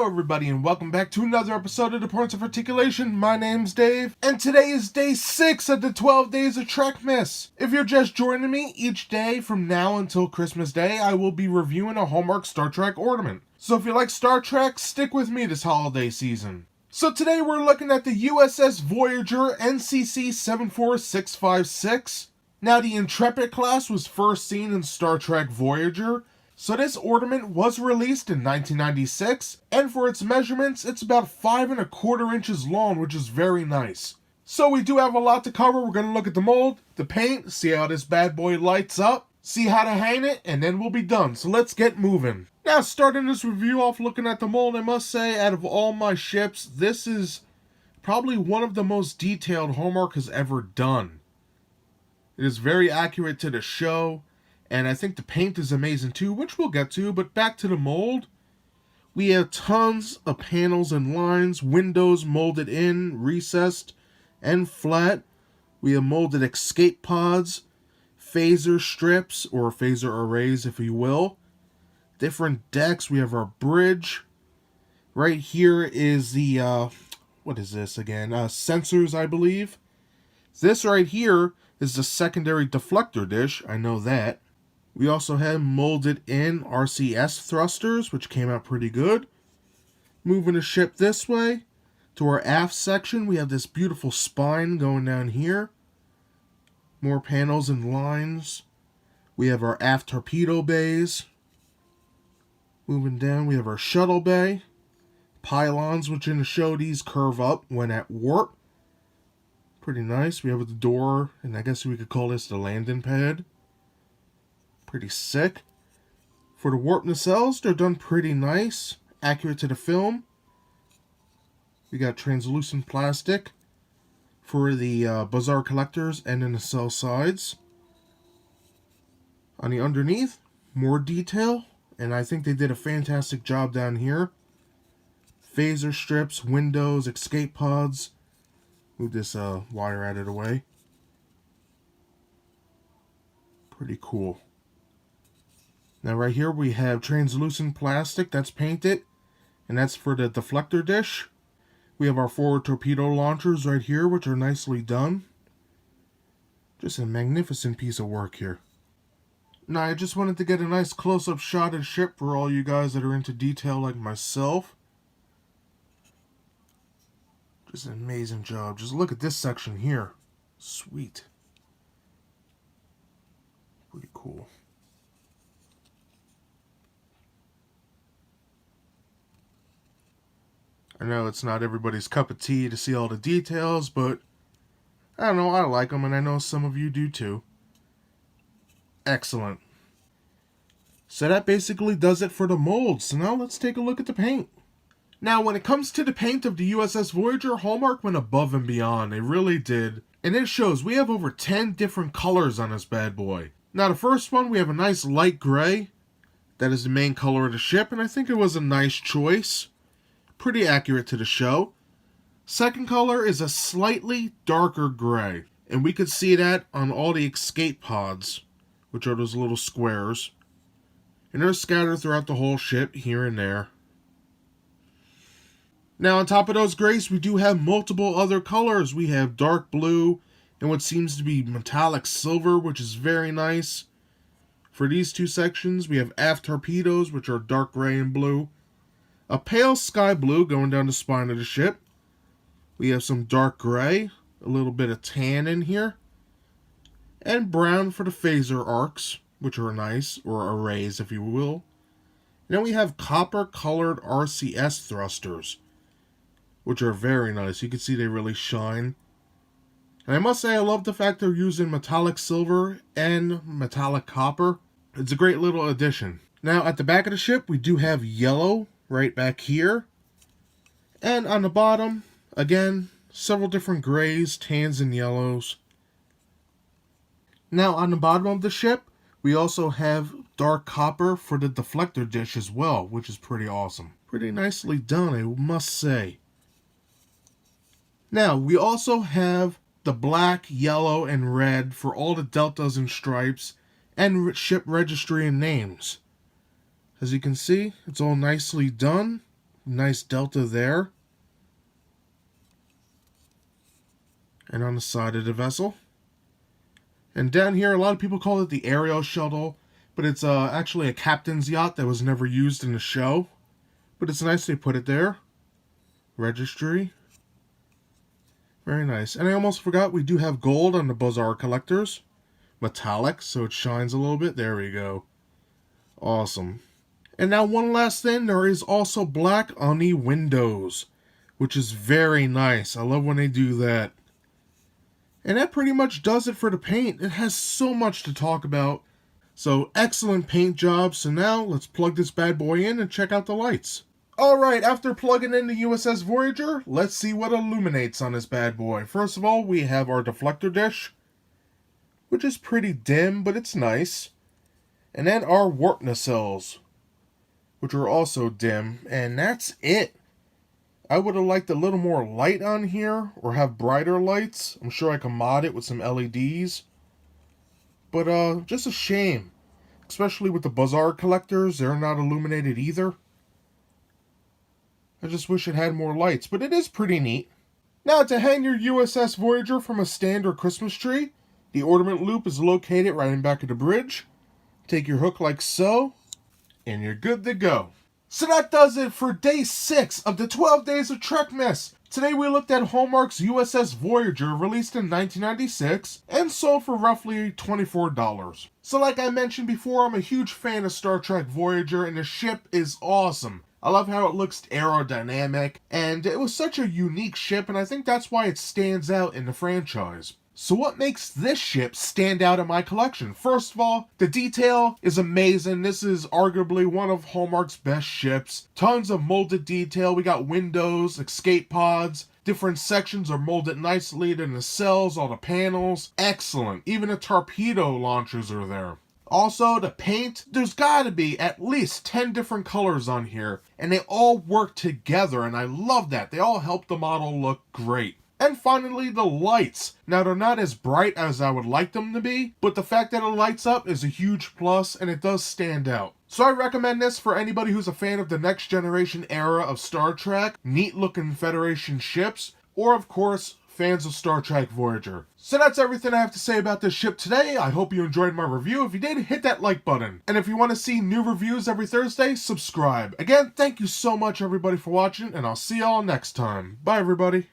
Hello everybody and welcome back to another episode of The Points of Articulation. My name's Dave, and today is day 6 of the 12 days of Trekmas. If you're just joining me, each day from now until Christmas Day, I will be reviewing a Hallmark Star Trek Ornament. So if you like Star Trek, stick with me this holiday season. So today we're looking at the U.S.S. Voyager NCC-74656. Now the Intrepid class was first seen in Star Trek Voyager, so this ornament was released in 1996, and for its measurements, it's about 5 1/4 inches long, which is very nice. So we do have a lot to cover. We're going to look at the mold, the paint, see how this bad boy lights up, see how to hang it, and then we'll be done. So let's get moving. Now, starting this review off looking at the mold, I must say, out of all my ships, this is probably one of the most detailed Hallmark has ever done. It is very accurate to the show. And I think the paint is amazing too, which we'll get to, but back to the mold. We have tons of panels and lines, windows molded in, recessed, and flat. We have molded escape pods, phaser strips, or phaser arrays if you will. Different decks, we have our bridge. Right here is the, what is this again? Sensors, I believe. This right here is the secondary deflector dish, I know that. We also have molded in RCS thrusters, which came out pretty good. Moving the ship this way, to our aft section, we have this beautiful spine going down here. More panels and lines. We have our aft torpedo bays. Moving down, we have our shuttle bay. Pylons, which in the show, these curve up when at warp. Pretty nice. We have the door, and I guess we could call this the landing pad. Pretty sick. For the warp nacelles, they're done pretty nice. Accurate to the film. We got translucent plastic for the buzzer collectors and the nacelle sides. On the underneath, more detail. And I think they did a fantastic job down here. Phaser strips, windows, escape pods. Move this wire out of the way. Pretty cool. Now right here we have translucent plastic that's painted, and that's for the deflector dish. We have our forward torpedo launchers right here, which are nicely done. Just a magnificent piece of work here. Now I just wanted to get a nice close-up shot of the ship for all you guys that are into detail like myself. Just an amazing job. Just look at this section here. Sweet. Pretty cool. I know it's not everybody's cup of tea to see all the details, but I don't know, I like them, and I know some of you do too. Excellent. So that basically does it for the mold. So now let's take a look at the paint. Now, when it comes to the paint of the U.S.S. Voyager, Hallmark went above and beyond. They really did. And it shows we have over 10 different colors on this bad boy. Now, the first one, we have a nice light gray. That is the main color of the ship, and I think it was a nice choice. Pretty accurate to the show. Second color is a slightly darker gray, and we could see that on all the escape pods, which are those little squares, and they're scattered throughout the whole ship here and there. Now on top of those grays, we do have multiple other colors. We have dark blue and what seems to be metallic silver, which is very nice. For these two sections, we have aft torpedoes, which are dark gray and blue. A pale sky blue going down the spine of the ship. We have some dark gray, a little bit of tan in here. And brown for the phaser arcs, which are nice, or arrays if you will. And then we have copper colored RCS thrusters, which are very nice. You can see they really shine. And I must say I love the fact they're using metallic silver and metallic copper. It's a great little addition. Now at the back of the ship we do have yellow right back here. And on the bottom, again, several different grays, tans, and yellows. Now on the bottom of the ship, we also have dark copper for the deflector dish as well, which is pretty awesome. Pretty nicely done, I must say. Now, we also have the black, yellow, and red for all the deltas and stripes, and ship registry and names. As you can see, it's all nicely done. Nice delta there. And on the side of the vessel. And down here, a lot of people call it the Ariel shuttle, but it's actually a captain's yacht that was never used in the show. But it's nice they put it there. Registry. Very nice. And I almost forgot we do have gold on the Bazaar collectors. Metallic, so it shines a little bit. There we go. Awesome. And now one last thing, there is also black on the windows, which is very nice. I love when they do that. And that pretty much does it for the paint. It has so much to talk about. So excellent paint job. So now let's plug this bad boy in and check out the lights. Alright, after plugging in the U.S.S. Voyager, let's see what illuminates on this bad boy. First of all, we have our deflector dish, which is pretty dim, but it's nice. And then our warp nacelles, which are also dim, and that's it. I would have liked a little more light on here, or have brighter lights. I'm sure I can mod it with some LEDs. But just a shame. Especially with the Bazaar collectors, they're not illuminated either. I just wish it had more lights, but it is pretty neat. Now, to hang your U.S.S. Voyager from a stand or Christmas tree, the ornament loop is located right in back of the bridge. Take your hook like so, and you're good to go. So that does it for day 6 of the 12 Days of Trekmas. Today we looked at Hallmark's U.S.S. Voyager, released in 1996 and sold for roughly $24. So like I mentioned before, I'm a huge fan of Star Trek Voyager, and the ship is awesome. I love how it looks aerodynamic, and it was such a unique ship, and I think that's why it stands out in the franchise. So what makes this ship stand out in my collection? First of all, the detail is amazing. This is arguably one of Hallmark's best ships. Tons of molded detail. We got windows, escape pods. Different sections are molded nicely. The nacelles, all the panels. Excellent. Even the torpedo launchers are there. Also, the paint, there's gotta be at least 10 different colors on here, and they all work together, and I love that. They all help the model look great. And finally, the lights. Now, they're not as bright as I would like them to be, but the fact that it lights up is a huge plus, and it does stand out. So I recommend this for anybody who's a fan of the next generation era of Star Trek, neat looking Federation ships, or of course, fans of Star Trek Voyager. So that's everything I have to say about this ship today. I hope you enjoyed my review. If you did, hit that like button. And if you want to see new reviews every Thursday, subscribe. Again, thank you so much everybody for watching, and I'll see y'all next time. Bye everybody.